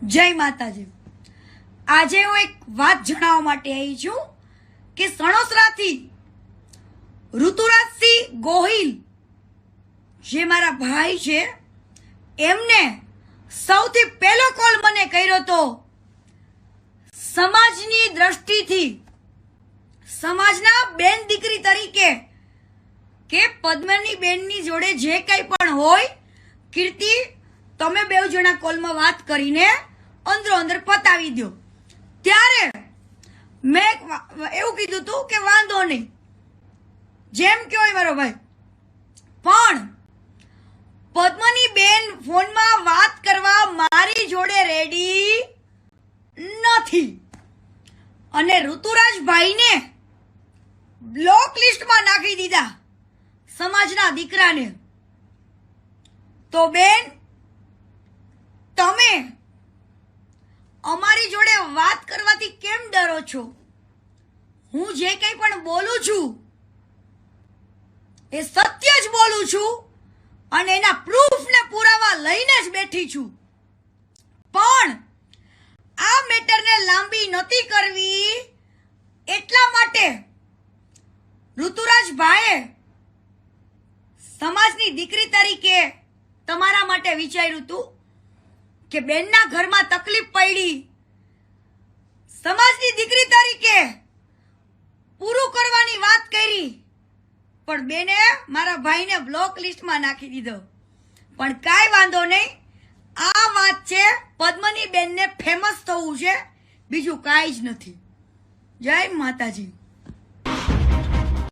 જય માતાજી। આજે હું એક વાત જણાવવા માટે આવી છું કે સણોસરાથી ઋતુરાજસિંહ ગોહિલ જે મારા ભાઈ છે એમને સૌથી પહેલો કોલ મને કર્યો તો સમાજની દ્રષ્ટિથી, સમાજના બેન દીકરી તરીકે કે પદ્મની બેનની જોડે જે કંઈ પણ હોય, કીર્તિ તમે બે જણા કોલમાં વાત કરીને અંદરો અંદર પતાવી દો। ત્યારે મેં એવું કીધું હતું કે વાંધો નહીં, જેમ કયો મારો ભાઈ, પણ પદ્મની બેન ફોનમાં વાત કરવા મારી જોડે રેડી નથી અને ઋતુરાજભાઈને બ્લોક લિસ્ટમાં નાખી દીધા સમાજના દીકરાને। તો બેન, તમે અમારી જોડે વાત કરવાથી કેમ ડરો છો? હું જે કંઈ પણ બોલું છું એ સત્ય જ બોલું છું અને એના પ્રૂફ ને પુરાવા લઈને જ બેઠી છું। પણ આ મેટરને લાંબી નથી કરવી એટલા માટે ઋતુરાજભાઈએ સમાજની દીકરી તરીકે તમારા માટે વિચાર્યું હતું કે બેનના ઘરમાં તકલીફ પડી, સમાજની દીકરી તરીકે પૂરું કરવાની વાત કરી, પણ બેને મારા ભાઈને બ્લોક લિસ્ટમાં નાખી દીધો। પણ કાંઈ વાંધો નહીં, આ વાત છે પદ્મની બેનને ફેમસ થવું છે, બીજું કાંઈ જ નથી। જય માતાજી।